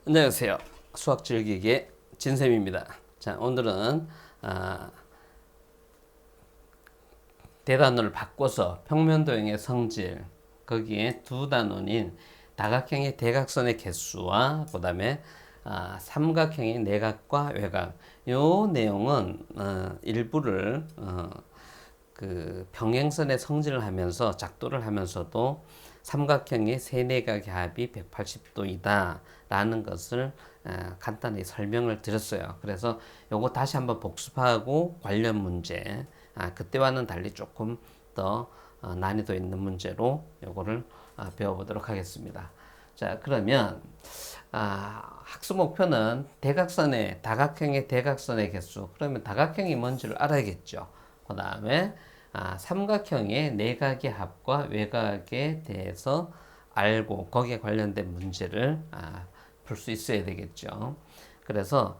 안녕하세요. 수학 즐기기의 진쌤입니다. 자, 오늘은 대단원을 바꿔서 평면도형의 성질, 거기에 두 단원인 다각형의 대각선의 개수와 그 다음에 삼각형의 내각과 외각, 요 내용은 일부를 그 평행선의 성질을 하면서 작도를 하면서도 삼각형의 세내각의 합이 180도이다 라는 것을 간단히 설명을 드렸어요. 그래서 요거 다시 한번 복습하고 관련 문제, 그때와는 달리 조금 더 난이도 있는 문제로 요거를 배워보도록 하겠습니다. 자, 그러면 학습 목표는 다각형의 대각선의 개수. 그러면 다각형이 뭔지를 알아야겠죠. 그 다음에 삼각형의 내각의 합과 외각에 대해서 알고 거기에 관련된 문제를 풀 수 있어야 되겠죠. 그래서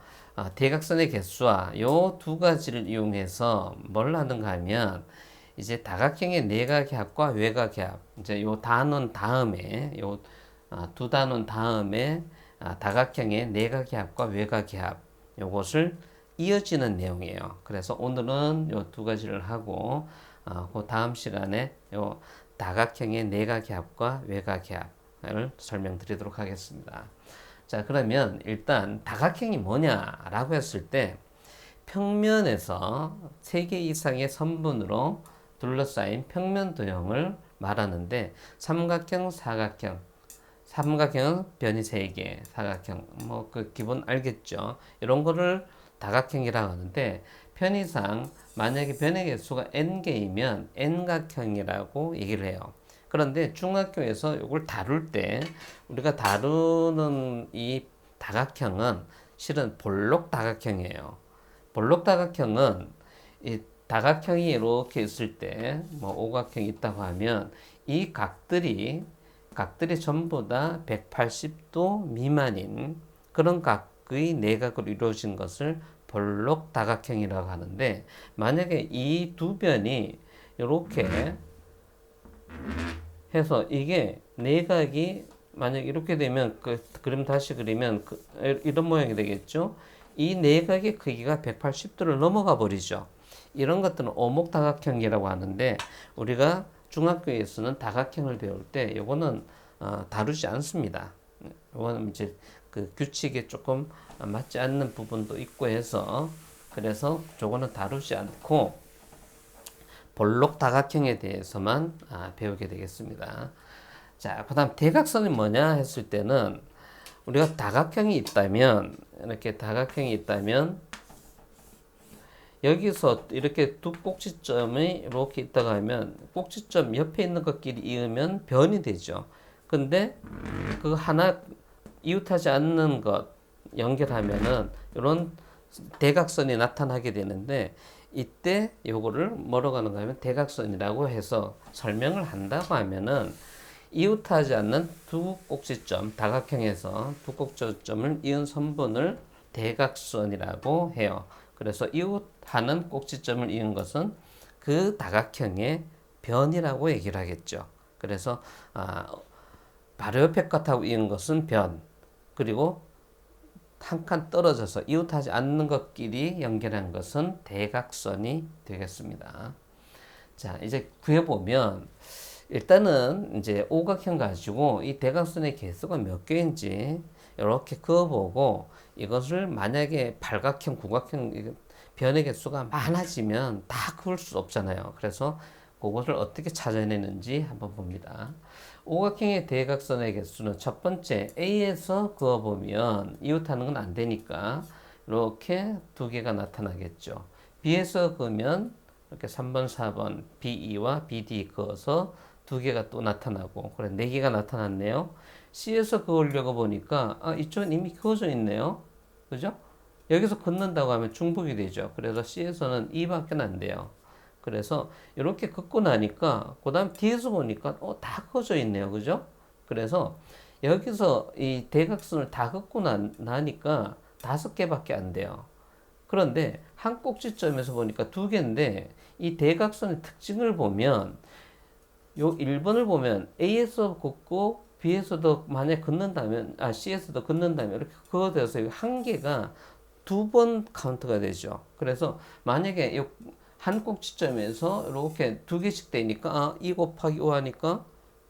대각선의 개수와 요 두 가지를 이용해서 뭘 하는가 하면 이제 다각형의 내각의 합과 외각의 합, 이제 요 단원 다음에 요 두 단원 다음에 다각형의 내각의 합과 외각의 합, 요것을 이어지는 내용이에요. 그래서 오늘은 요 두 가지를 하고 그 다음 시간에 요 다각형의 내각의 합과 외각의 합을 설명드리도록 하겠습니다. 자, 그러면 일단 다각형이 뭐냐라고 했을 때 평면에서 3개 이상의 선분으로 둘러싸인 평면 도형을 말하는데 삼각형, 삼각형은 변이 3개, 사각형 뭐 그 기본 알겠죠. 이런 거를 다각형이라고 하는데 편의상 만약에 변의 개수가 n개이면 n각형이라고 얘기를 해요. 그런데 중학교에서 이걸 다룰 때 우리가 다루는 이 다각형은 실은 볼록 다각형이에요. 볼록 다각형은 이 다각형이 이렇게 있을 때 뭐 오각형이 있다고 하면 이 각들이 전부 다 180도 미만인 그런 각의 내각으로 이루어진 것을 볼록 다각형이라고 하는데 만약에 이 두 변이 이렇게 해서 이게 내각이 만약 이렇게 되면 그 그림 다시 그리면 이런 모양이 되겠죠. 이 내각의 크기가 180도를 넘어가 버리죠. 이런 것들은 오목다각형이라고 하는데 우리가 중학교에서는 다각형을 배울 때 요거는 다루지 않습니다. 요거는 이제 그 규칙에 조금 맞지 않는 부분도 있고 해서 그래서 저거는 다루지 않고 볼록 다각형에 대해서만 배우게 되겠습니다. 자, 그 다음 대각선이 뭐냐 했을 때는 우리가 다각형이 있다면 이렇게 다각형이 있다면 여기서 이렇게 두 꼭지점이 이렇게 있다가 하면 꼭지점 옆에 있는 것끼리 이으면 변이 되죠. 근데 그 하나 이웃하지 않는 것 연결하면은 이런 대각선이 나타나게 되는데 이때 요거를 뭐라고 하는가 하면 대각선이라고 해서 설명을 한다고 하면은 이웃하지 않는 두 꼭지점 다각형에서 두 꼭지점을 이은 선분을 대각선이라고 해요. 그래서 이웃하는 꼭지점을 이은 것은 그 다각형의 변이라고 얘기를 하겠죠. 그래서 바로 옆에 것하고 이은 것은 변, 그리고 한 칸 떨어져서 이웃하지 않는 것끼리 연결한 것은 대각선이 되겠습니다. 자, 이제 구해보면 일단은 이제 오각형 가지고 이 대각선의 개수가 몇 개인지 이렇게 그어보고 이것을 만약에 팔각형, 구각형 변의 개수가 많아지면 다 그을 수 없잖아요. 그래서 그것을 어떻게 찾아내는지 한번 봅니다. 오각형의 대각선의 개수는 첫 번째 A에서 그어보면 이웃하는 건 안 되니까 이렇게 두 개가 나타나겠죠. B에서 그으면 이렇게 3번, 4번 BE와 BD 그어서 두 개가 또 나타나고 그래 네 개가 나타났네요. C에서 그으려고 보니까 이쪽은 이미 그어져 있네요. 그죠? 여기서 긋는다고 하면 중복이 되죠. 그래서 C에서는 2밖에 안 돼요. 그래서 이렇게 긋고 나니까 그 다음 뒤에서 보니까 다 그어져 있네요. 그죠? 그래서 여기서 이 대각선을 다 긋고 나니까 5개밖에 안 돼요. 그런데 한 꼭지점에서 보니까 2개인데 이 대각선의 특징을 보면 요 1번을 보면 A에서 긋고 B에서도 만약 긋는다면, C에서도 긋는다면 이렇게 그어져서 한 개가 두 번 카운트가 되죠. 그래서 만약에 이 한 꼭지점에서 이렇게 두 개씩 되니까 2 곱하기 5 하니까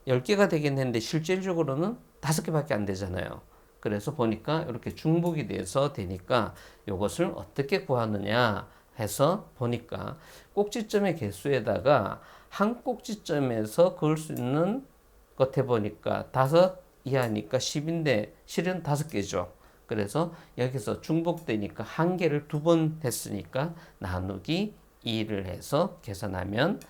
10개가 되긴 했는데 실질적으로는 5개밖에 안 되잖아요. 그래서 보니까 이렇게 중복이 돼서 되니까 이것을 어떻게 구하느냐 해서 보니까 꼭지점의 개수에다가 한 꼭지점에서 그을 수 있는 것 해보니까 5 이하니까 10인데 실은 5개죠. 그래서 여기서 중복되니까 한 개를 두 번 했으니까 나누기 2를 해서 계산하면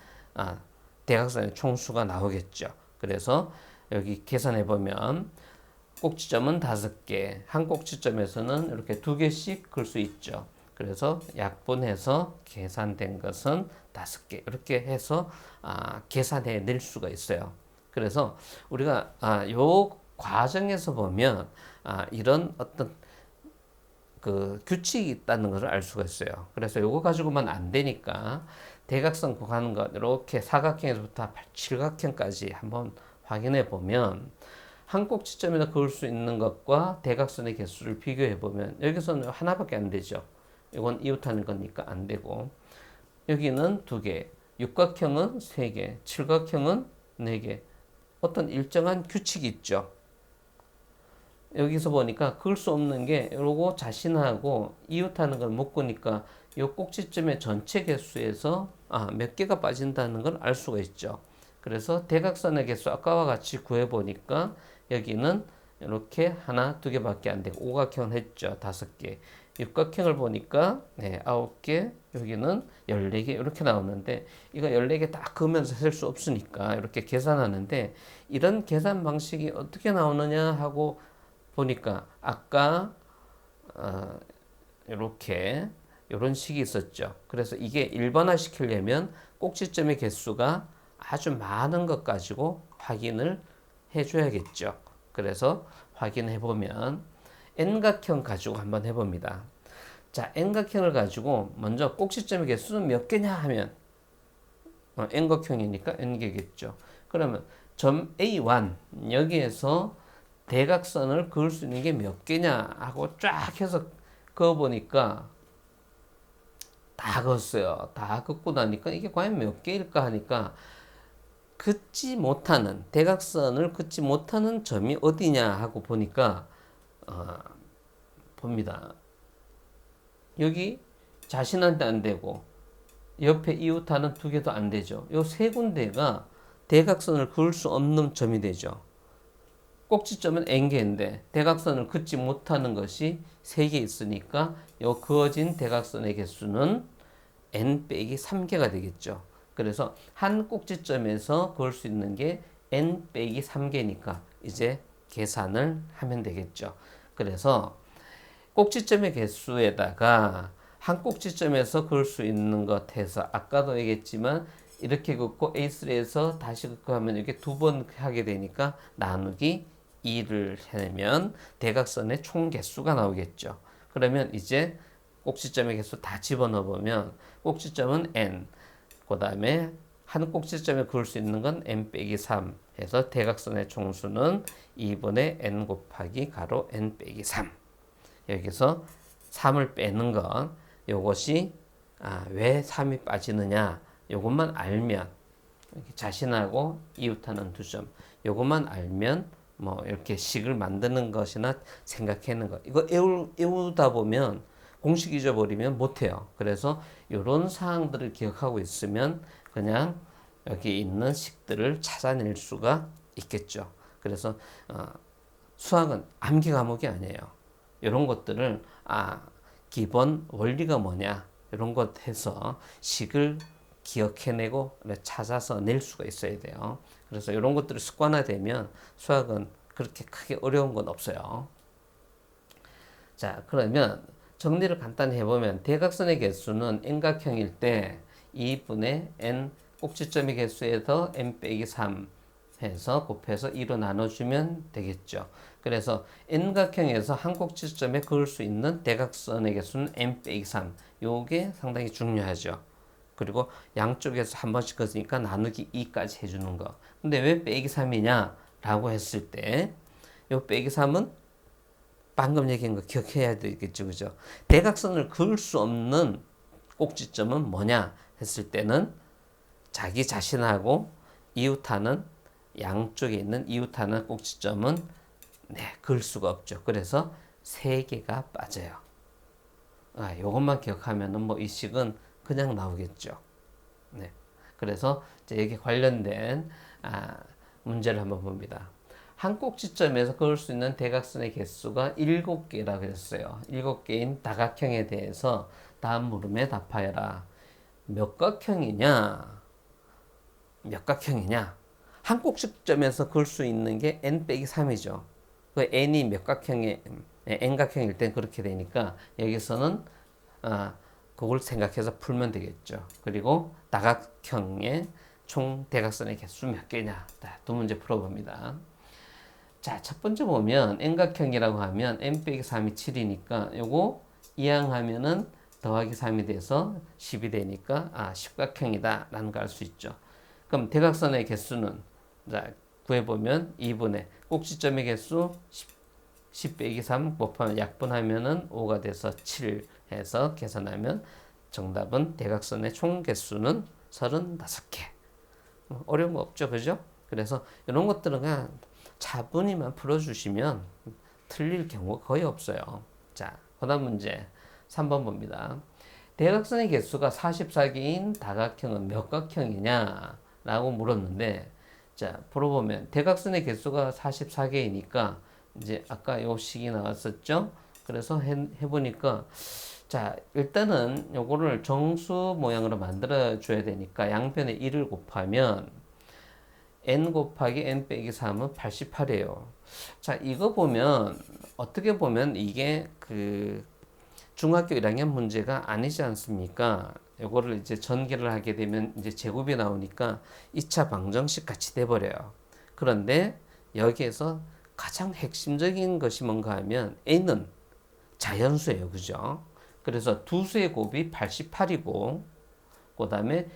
대각선의 총수가 나오겠죠. 그래서 여기 계산해 보면 꼭지점은 5개, 한 꼭지점에서는 이렇게 2개씩 그을 수 있죠. 그래서 약분해서 계산된 것은 5개 이렇게 해서 계산해 낼 수가 있어요. 그래서 우리가 요 과정에서 보면 이런 어떤 그 규칙이 있다는 것을 알 수가 있어요. 그래서 요거 가지고만 안 되니까 대각선 구하는 것 이렇게 사각형에서부터 칠각형까지 한번 확인해 보면 한 꼭지점에다 그을 수 있는 것과 대각선의 개수를 비교해 보면 여기서는 하나밖에 안 되죠. 이건 이웃하는 거니까 안 되고 여기는 2개, 육각형은 3개, 칠각형은 4개. 어떤 일정한 규칙이 있죠. 여기서 보니까 그을 수 없는 게 요거 자신하고 이웃하는 걸 묶으니까 요 꼭지점의 전체 개수에서 몇 개가 빠진다는 걸 알 수가 있죠. 그래서 대각선의 개수 아까와 같이 구해 보니까 여기는 이렇게 하나, 2개밖에 안 되고 오각형은 했죠. 5개. 육각형을 보니까 9개, 여기는 14개 이렇게 나오는데 이거 14개 딱 그으면서 셀 수 없으니까 이렇게 계산하는데 이런 계산 방식이 어떻게 나오느냐 하고 보니까 아까 이렇게 이런 식이 있었죠. 그래서 이게 일반화 시키려면 꼭지점의 개수가 아주 많은 것 가지고 확인을 해줘야겠죠. 그래서 확인해 보면 N각형 가지고 한번 해봅니다. 자, N각형을 가지고 먼저 꼭지점의 개수는 몇 개냐 하면 N각형이니까 N개겠죠. 그러면 점 A1 여기에서 대각선을 그을 수 있는 게 몇 개냐 하고 쫙 해서 그어보니까 다 그었어요. 다 긋고 나니까 이게 과연 몇 개일까 하니까 긋지 못하는 대각선을 긋지 못하는 점이 어디냐 하고 보니까 봅니다. 여기 자신한테 안 되고 옆에 이웃하는 2개도 안 되죠. 요 3군데가 대각선을 그을 수 없는 점이 되죠. 꼭지점은 N개인데 대각선을 긋지 못하는 것이 3개 있으니까 요 그어진 대각선의 개수는 N 빼기 3개가 되겠죠. 그래서 한 꼭지점에서 그을 수 있는 게 N 빼기 3개니까 이제 계산을 하면 되겠죠. 그래서 꼭지점의 개수에다가 한 꼭지점에서 그을 수 있는 것 해서 아까도 얘기했지만 이렇게 긋고 A3에서 다시 긋고 하면 이렇게 2번 하게 되니까 나누기 2를 해내면 대각선의 총 개수가 나오겠죠. 그러면 이제 꼭지점의 개수 다 집어넣어 보면 꼭지점은 n, 그 다음에 한 꼭지점에 그을 수 있는 건 n 빼기 3 해서 대각선의 총수는 2분의 n 곱하기 가로 n 빼기 3. 여기서 3을 빼는 것, 요것이 왜 3이 빠지느냐 요것만 알면 자신하고 이웃하는 2점 요것만 알면 뭐 이렇게 식을 만드는 것이나 생각하는 것 이거 외우다 보면 공식 잊어버리면 못해요. 그래서 이런 사항들을 기억하고 있으면 그냥 여기 있는 식들을 찾아낼 수가 있겠죠. 그래서 수학은 암기 과목이 아니에요. 이런 것들을 기본 원리가 뭐냐 이런 것 해서 식을 기억해내고 찾아서 낼 수가 있어야 돼요. 그래서 이런 것들이 습관화되면 수학은 그렇게 크게 어려운 건 없어요. 자, 그러면 정리를 간단히 해보면 대각선의 개수는 N각형일 때 2분의 N 꼭지점의 개수에서 N 빼기 3 해서 곱해서 2로 나눠주면 되겠죠. 그래서 N각형에서 한 꼭지점에 그을 수 있는 대각선의 개수는 N 빼기 3 요게 상당히 중요하죠. 그리고 양쪽에서 한 번씩 그으니까 나누기 2까지 해주는 거. 근데 왜 빼기 3이냐 라고 했을 때 요 빼기 3은 방금 얘기한 거 기억해야 되겠죠. 그죠? 대각선을 그을 수 없는 꼭지점은 뭐냐 했을 때는 자기 자신하고 이웃하는 양쪽에 있는 이웃하는 꼭지점은 그을 수가 없죠. 그래서 3개가 빠져요. 요것만 기억하면은 뭐 이 식은 그냥 나오겠죠. 네. 그래서 이제 여기 관련된 문제를 한번 봅니다. 한 꼭지점에서 그을 수 있는 대각선의 개수가 7개라고 했어요. 7개인 다각형에 대해서 다음 물음에 답하여라. 몇 각형이냐? 몇 각형이냐? 한 꼭지점에서 그을 수 있는 게 n-3이죠. 그 n이 몇 각형의 n각형일 땐 그렇게 되니까 여기서는 그걸 생각해서 풀면 되겠죠. 그리고 다각형의 총 대각선의 개수 몇 개냐? 두 문제 풀어봅니다. 자, 첫 번째 보면 n각형이라고 하면 n-3이 7이니까 요거 이항하면은 더하기 3이 돼서 10이 되니까 10각형이다 라는 걸 알 수 있죠. 그럼 대각선의 개수는 자, 구해보면 2분의 꼭지점의 개수 10 빼기 3 곱하면 약분하면은 5가 돼서 7 해서 계산하면 정답은 대각선의 총 개수는 35개. 어려운 거 없죠, 그죠? 그래서 이런 것들은 그냥 차분히만 풀어주시면 틀릴 경우가 거의 없어요. 자, 그 다음 문제 3번 봅니다. 대각선의 개수가 44개인 다각형은 몇 각형이냐? 라고 물었는데, 자, 풀어보면 대각선의 개수가 44개이니까 이제 아까 요 식이 나왔었죠? 그래서 해보니까 자, 일단은 요거를 정수 모양으로 만들어 줘야 되니까 양변에 1을 곱하면 n 곱하기 n 빼기 3은 88이에요. 자, 이거 보면 어떻게 보면 이게 그 중학교 1학년 문제가 아니지 않습니까? 요거를 이제 전개를 하게 되면 이제 제곱이 나오니까 2차 방정식 같이 돼버려요. 그런데 여기에서 가장 핵심적인 것이 뭔가 하면 n은 자연수예요. 그죠? 그래서 두 수의 곱이 88이고 그 다음에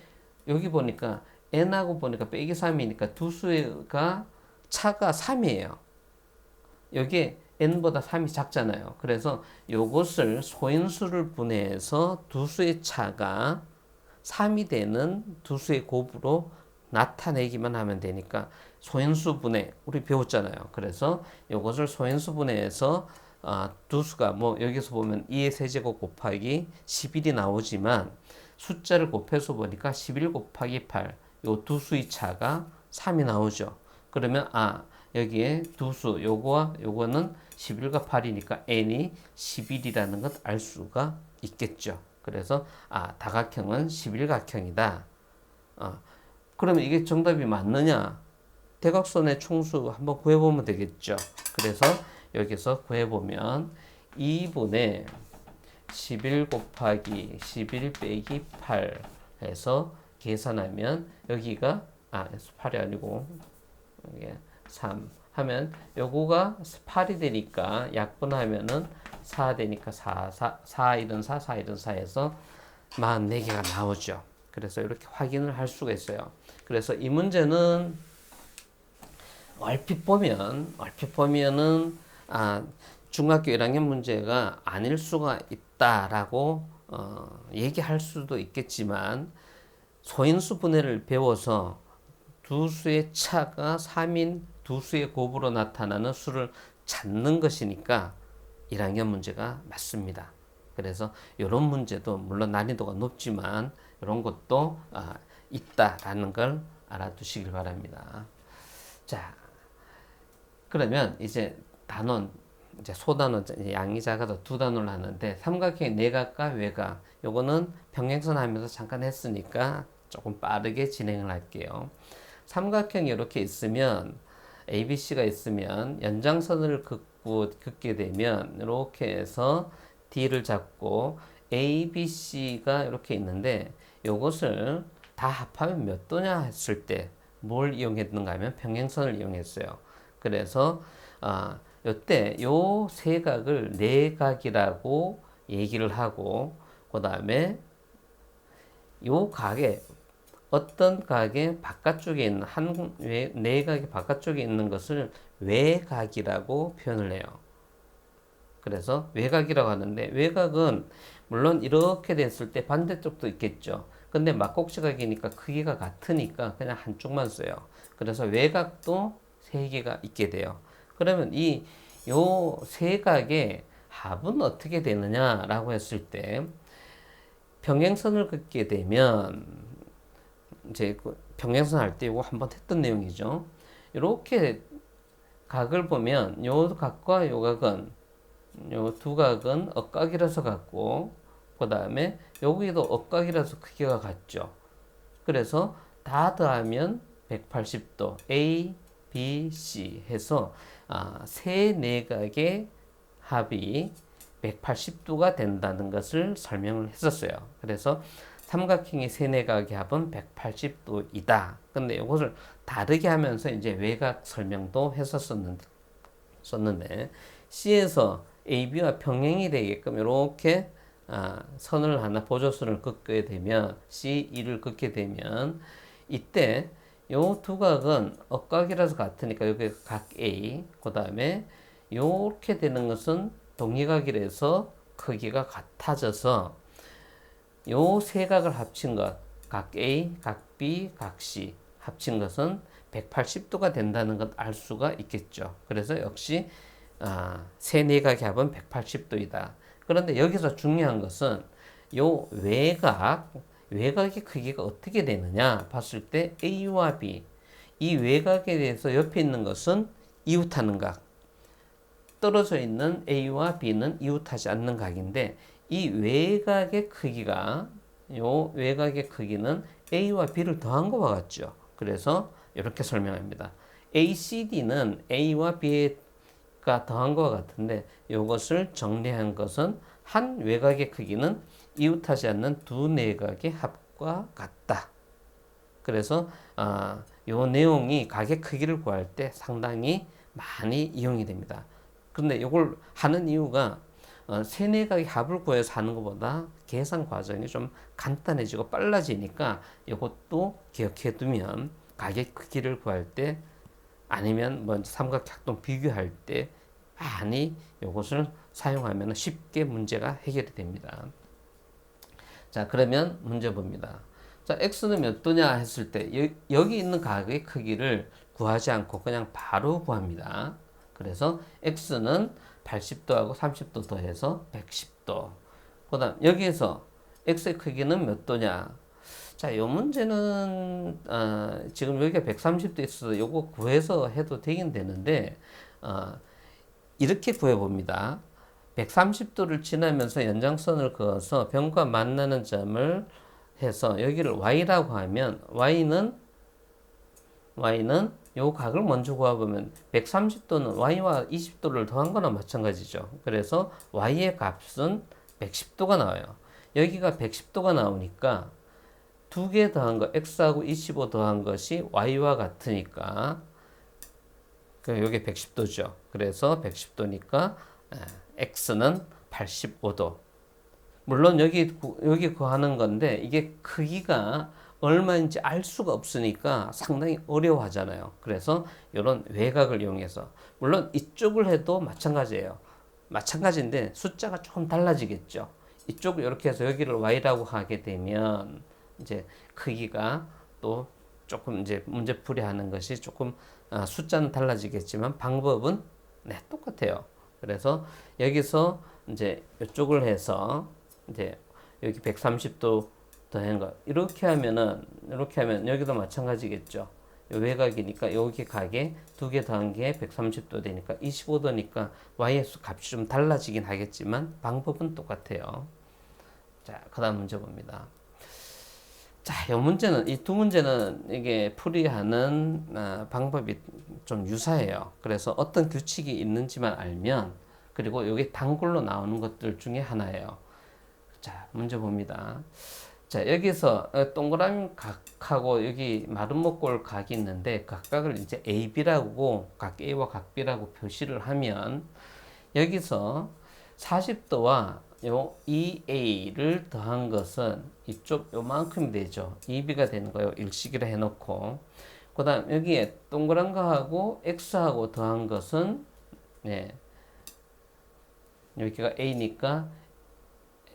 여기 보니까 n하고 보니까 빼기 3이니까 두 수가 차가 3이에요. 여기에 n보다 3이 작잖아요. 그래서 이것을 소인수를 분해해서 두 수의 차가 3이 되는 두 수의 곱으로 나타내기만 하면 되니까 소인수 분해 우리 배웠잖아요. 그래서 이것을 소인수 분해해서 두 수가 뭐 여기서 보면 2의 세제곱 곱하기 11이 나오지만 숫자를 곱해서 보니까 11 곱하기 8 요 두 수의 차가 3이 나오죠. 그러면 여기에 두 수 요거와 요거는 11과 8이니까 n이 11이라는 것 알 수가 있겠죠. 그래서 다각형은 11각형이다. 그러면 이게 정답이 맞느냐? 대각선의 총수 한번 구해보면 되겠죠. 그래서 여기서 구해보면 2분의 11 곱하기 11 빼기 8 해서 계산하면 여기가 8이 아니고 이게 3 하면 요거가 8이 되니까 약분하면은 4 되니까 4 1은 4 4 1은 4 해서 44개가 나오죠. 그래서 이렇게 확인을 할 수가 있어요. 그래서 이 문제는 얼핏 보면은 중학교 1학년 문제가 아닐 수가 있다라고 얘기할 수도 있겠지만 소인수 분해를 배워서 두 수의 차가 3인 두 수의 곱으로 나타나는 수를 찾는 것이니까 1학년 문제가 맞습니다. 그래서 이런 문제도 물론 난이도가 높지만 이런 것도 있다라는 걸 알아두시길 바랍니다. 자, 그러면 이제 단원 이제 소단원 양이 작아서 두 단원을 하는데 삼각형의 내각과 외각 요거는 평행선 하면서 잠깐 했으니까 조금 빠르게 진행을 할게요. 삼각형이 이렇게 있으면 ABC가 있으면 연장선을 긋게 되면 이렇게 해서 D를 잡고 ABC가 이렇게 있는데 이것을 다 합하면 몇 도냐 했을 때 뭘 이용했는가 하면 평행선을 이용했어요. 그래서 이때 요 세 각을 내각이라고 얘기를 하고 그 다음에 요 각에 어떤 각의 바깥쪽에 있는 내각의 바깥쪽에 있는 것을 외각이라고 표현을 해요. 그래서 외각이라고 하는데 외각은 물론 이렇게 됐을 때 반대쪽도 있겠죠. 근데 막곡지각이니까 크기가 같으니까 그냥 한쪽만 써요. 그래서 외각도 세 개가 있게 돼요. 그러면 요 세 각의 합은 어떻게 되느냐라고 했을 때 평행선을 긋게 되면 이제 평행선 할 때 이거 한번 했던 내용이죠. 이렇게 각을 보면 요 각과 요 각은 요 두 각은 억각이라서 같고 그 다음에 여기도 억각이라서 크기가 같죠. 그래서 다 더하면 180도 A, B, C 해서 세 내각의 합이 180도가 된다는 것을 설명을 했었어요. 그래서 삼각형의 세 내각의 합은 180도이다. 근데 이것을 다르게 하면서 이제 외곽 설명도 했었었는데 C에서 AB와 평행이 되게끔 이렇게 선을 하나 보조선을 긋게 되면 C2를 긋게 되면 이때 요 두 각은 억각이라서 같으니까 여기 각 A 그 다음에 요렇게 되는 것은 동의각이라서 크기가 같아져서 요 세 각을 합친 것, 각 A, 각 B, 각 C 합친 것은 180도가 된다는 것 알 수가 있겠죠. 그래서 역시 세 내각의 합은 180도이다. 그런데 여기서 중요한 것은 요 외곽의 크기가 어떻게 되느냐 봤을 때 A와 B 이 외곽에 대해서 옆에 있는 것은 이웃하는 각, 떨어져 있는 A와 B는 이웃하지 않는 각인데 이 외곽의 크기가 요 외곽의 크기는 A와 B를 더한 것과 같죠. 그래서 이렇게 설명합니다. ACD는 A와 B가 더한 것과 같은데 이것을 정리한 것은 한 외곽의 크기는 이웃하지 않는 두 내각의 합과 같다. 그래서 요 내용이 각의 크기를 구할 때 상당히 많이 이용이 됩니다. 그런데 이걸 하는 이유가 세 내각의 합을 구해서 하는 것보다 계산 과정이 좀 간단해지고 빨라지니까 이것도 기억해 두면 각의 크기를 구할 때 아니면 뭐 삼각형동 비교할 때 많이 이것을 사용하면 쉽게 문제가 해결이 됩니다. 자, 그러면 문제 봅니다. 자, x는 몇 도냐 했을 때 여기 있는 각의 크기를 구하지 않고 그냥 바로 구합니다. 그래서 x는 80도하고 30도 더해서 110도. 그 다음 여기에서 x의 크기는 몇 도냐. 자, 이 문제는 지금 여기가 130도 있어서 요거 구해서 해도 되긴 되는데 이렇게 구해봅니다. 130도를 지나면서 연장선을 그어서 변과 만나는 점을 해서 여기를 y라고 하면 y는 요 각을 먼저 구해보면 130도는 y와 20도를 더한 거나 마찬가지죠. 그래서 y의 값은 110도가 나와요. 여기가 110도가 나오니까 두 개 더한 거 x하고 25 더한 것이 y와 같으니까 여기 110도죠. 그래서 110도니까 x는 85도. 물론 여기 구하는 건데 이게 크기가 얼마인지 알 수가 없으니까 상당히 어려워하잖아요. 그래서 이런 외곽을 이용해서 물론 이쪽을 해도 마찬가지예요. 마찬가지인데 숫자가 조금 달라지겠죠. 이쪽을 이렇게 해서 여기를 y라고 하게 되면 이제 크기가 또 조금 이제 문제풀이 하는 것이 조금 숫자는 달라지겠지만 방법은 똑같아요. 그래서 여기서 이제 이쪽을 해서 이제 여기 130도 더한 거 이렇게 하면 여기도 마찬가지겠죠. 외곽이니까 여기 각에 두 개 더한 게 130도 되니까 25도니까 y의 수 값이 좀 달라지긴 하겠지만 방법은 똑같아요. 자, 그다음 문제 봅니다. 자, 이 두 문제는 이게 풀이하는 방법이 좀 유사해요. 그래서 어떤 규칙이 있는지만 알면 그리고 여기 단글로 나오는 것들 중에 하나예요. 자, 문제 봅니다. 자, 여기서 동그라미 각하고 여기 마름모꼴 각이 있는데 각각을 이제 AB라고 각 A와 각 B라고 표시를 하면 여기서 40도와 요 2a를 더한 것은 이쪽 요만큼이 되죠. 2b가 되는 거예요. 일식이라 해놓고. 그 다음 여기에 동그란 거하고 x하고 더한 것은 네, 여기가 a니까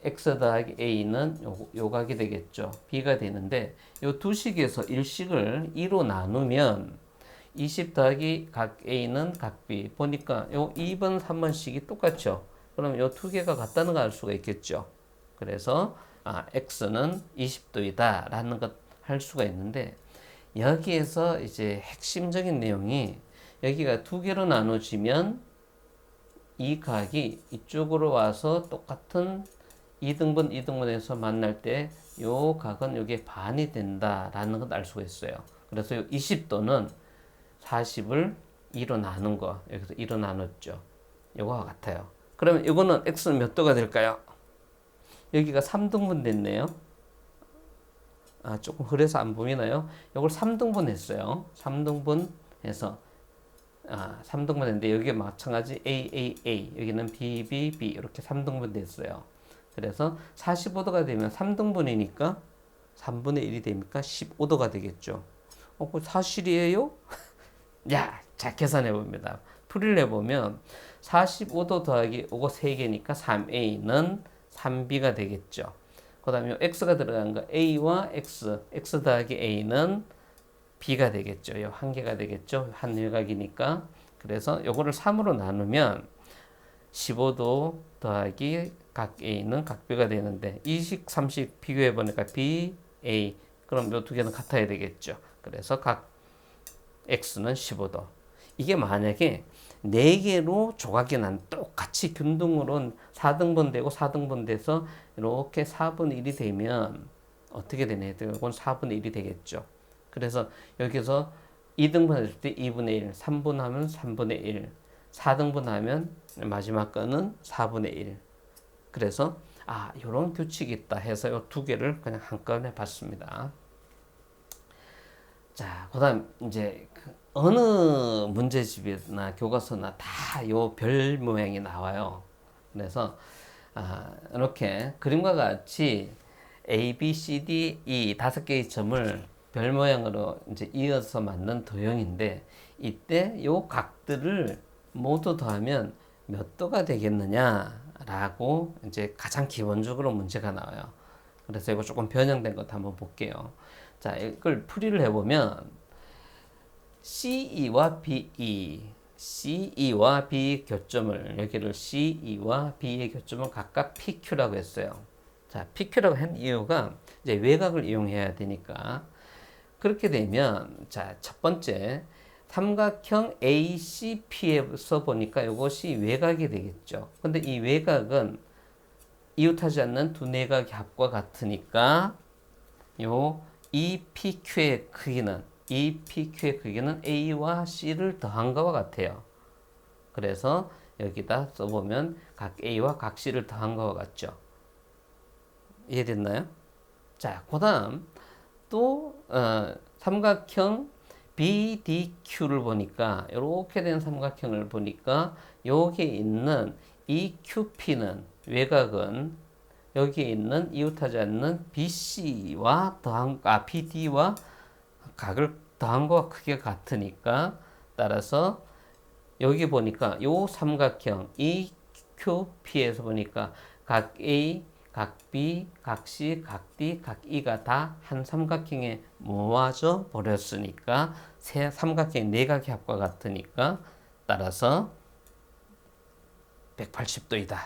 x 더하기 a는 요각이 되겠죠. b가 되는데 요 두 식에서 일식을 2로 나누면 20 더하기 각 a는 각 b 보니까 요 2번 3번식이 똑같죠. 그럼 요 두 개가 같다는 걸 알 수가 있겠죠. 그래서 x는 20도이다 라는 것 할 수가 있는데 여기에서 이제 핵심적인 내용이 여기가 두 개로 나눠지면 이 각이 이쪽으로 와서 똑같은 2등분, 2등분에서 만날 때 요 각은 요게 반이 된다라는 걸 알 수가 있어요. 그래서 요 20도는 40을 2로 나눈 거, 여기서 2로 나눴죠. 요거와 같아요. 그러면 이거는 x는 몇 도가 될까요? 여기가 3등분 됐네요. 조금 흐려서 안 보이나요? 요걸 3등분 했어요. 3등분 해서 3등분 했는데 여기에 마찬가지 AAA 여기는 BBB 이렇게 3등분 됐어요. 그래서 45도가 되면 3등분이니까 3분의 1이 되니까 15도가 되겠죠. 그거 사실이에요? 야, 자 계산해 봅니다. 풀이를 해보면 45도 더하기 요거 3개니까 3a는 3b가 되겠죠. 그 다음에 x가 들어간 거 a와 x 더하기 a는 b가 되겠죠. 요 한 개가 되겠죠. 한 외곽이니까. 그래서 요거를 3으로 나누면 15도 더하기 각 a는 각 b가 되는데 20, 30 비교해 보니까 b, a 그럼 요 두 개는 같아야 되겠죠. 그래서 각 x는 15도. 이게 만약에 4개로 조각이 난 똑같이 균등으로 4등분 되고 4등분 돼서 이렇게 4분의 1이 되면 어떻게 되냐? 이건 4분의 1이 되겠죠. 그래서 여기서 2등분 했을 때 2분의 1, 3분하면 3분의 1, 4등분 하면 마지막 거는 4분의 1. 그래서 이런 규칙이 있다 해서 이 두 개를 그냥 한꺼번에 봤습니다. 자, 그다음 이제 어느 문제집이나 교과서나 다 요 별 모양이 나와요. 그래서 이렇게 그림과 같이 A, B, C, D, E 5개의 점을 별 모양으로 이제 이어서 만든 도형인데 이때 요 각들을 모두 더하면 몇 도가 되겠느냐라고 이제 가장 기본적으로 문제가 나와요. 그래서 이거 조금 변형된 것도 한번 볼게요. 자, 이걸 풀이를 해보면 CE와 BE, CE와 B 교점을 여기를 CE와 B의 교점을 각각 PQ라고 했어요. 자, PQ라고 한 이유가 이제 외곽을 이용해야 되니까 그렇게 되면 자, 첫 번째 삼각형 ACP에서 보니까 이것이 외곽이 되겠죠. 근데 이 외곽은 이웃하지 않는 두 내각의 합과 같으니까 요 EPQ의 크기는 A와 C를 더한 것과 같아요. 그래서 여기다 써보면 각 A와 각 C를 더한 것과 같죠. 이해됐나요? 자, 그 다음 또 삼각형 BDQ를 보니까 이렇게 된 삼각형을 보니까 여기에 있는 EQP는 외곽은 여기에 있는 이웃하지 않는 BC와 BD와 각을 더한 것과 크기가 같으니까 따라서 여기 보니까 요 삼각형 EQP에서 보니까 각 A, 각 B, 각 C, 각 D, 각 E가 다 한 삼각형에 모아져 버렸으니까 세 삼각형의 내각의 합과 같으니까 따라서 180도이다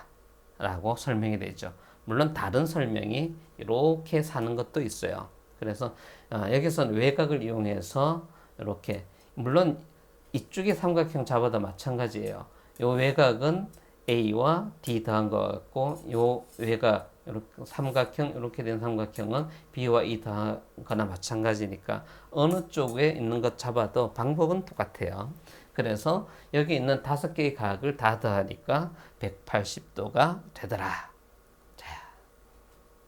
라고 설명이 되죠. 물론 다른 설명이 이렇게 사는 것도 있어요. 그래서 여기서는 외곽을 이용해서 이렇게 물론 이쪽의 삼각형 잡아도 마찬가지예요. 요 외곽은 A와 D 더한 것 같고 요 외곽 이렇게 삼각형 이렇게 된 삼각형은 B와 E 더하거나 마찬가지니까 어느 쪽에 있는 것 잡아도 방법은 똑같아요. 그래서 여기 있는 5개의 각을 다 더하니까 180도가 되더라. 자,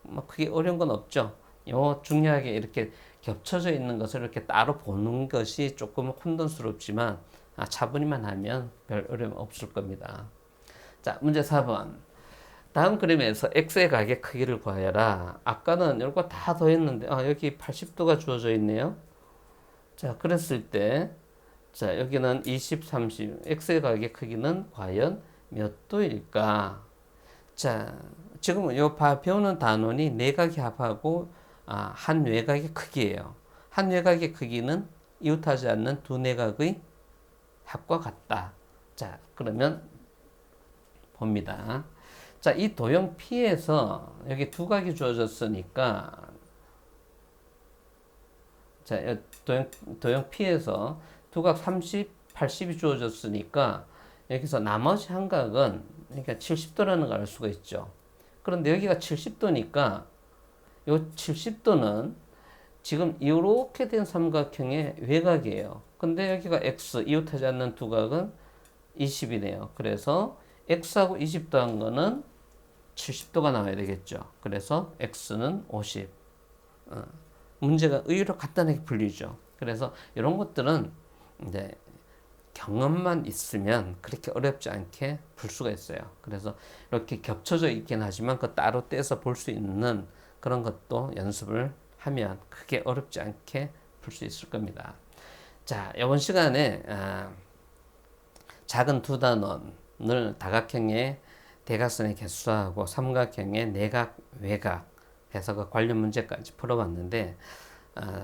뭐 크게 어려운 건 없죠. 요 중요하게 이렇게 겹쳐져 있는 것을 이렇게 따로 보는 것이 조금 혼돈스럽지만 차분히만 하면 별 어려움 없을 겁니다. 자, 문제 4번. 다음 그림에서 x의 가게 크기를 구하여라. 아까는 이거 다 더했는데 여기 80도가 주어져 있네요. 자, 그랬을 때 자, 여기는 20, 30. x의 가게 크기는 과연 몇 도일까? 자, 지금 배우는 단원이 내각의 합하고 한 외곽의 크기예요. 한 외곽의 크기는 이웃하지 않는 두 내각의 합과 같다. 자, 그러면 봅니다. 자, 이 도형 P에서 여기 두 각이 주어졌으니까 자, 도형 P에서 두각 30, 80이 주어졌으니까 여기서 나머지 한 각은 그러니까 70도라는 걸 알 수가 있죠. 그런데 여기가 70도니까 이 70도는 지금 이렇게 된 삼각형의 외곽이에요. 근데 여기가 x, 이웃하지 않는 두 각은 20이네요. 그래서 x하고 20 더한 거는 70도가 나와야 되겠죠. 그래서 x는 50. 문제가 의외로 간단하게 풀리죠. 그래서 이런 것들은 이제 경험만 있으면 그렇게 어렵지 않게 풀 수가 있어요. 그래서 이렇게 겹쳐져 있긴 하지만 그 따로 떼서 볼 수 있는 그런 것도 연습을 하면 크게 어렵지 않게 풀 수 있을 겁니다. 자, 이번 시간에 작은 두 단원을 다각형의 대각선의 개수하고 삼각형의 내각, 외각 해서 그 관련 문제까지 풀어봤는데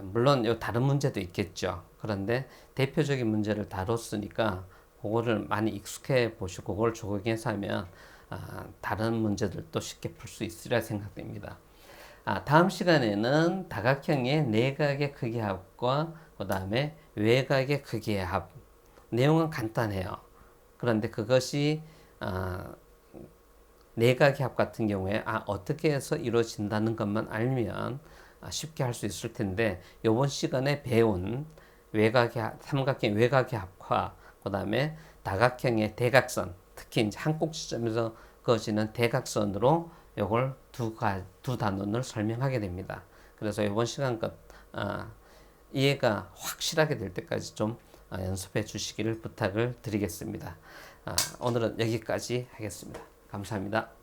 물론 요 다른 문제도 있겠죠. 그런데 대표적인 문제를 다뤘으니까 그거를 많이 익숙해 보시고 그걸 적용해서 하면 다른 문제들도 쉽게 풀 수 있으리라 생각됩니다. 다음 시간에는 다각형의 내각의 크기 합과 그 다음에 외각의 크기의 합. 내용은 간단해요. 그런데 그것이 내각의 합 같은 경우에 어떻게 해서 이루어진다는 것만 알면 쉽게 할 수 있을 텐데 이번 시간에 배운 삼각형 외각의 합과 그 다음에 다각형의 대각선, 특히 이제 한 꼭지점에서 그어지는 대각선으로 이걸 두 단원을 설명하게 됩니다. 그래서 이번 시간 이해가 확실하게 될 때까지 좀 연습해 주시기를 부탁을 드리겠습니다. 오늘은 여기까지 하겠습니다. 감사합니다.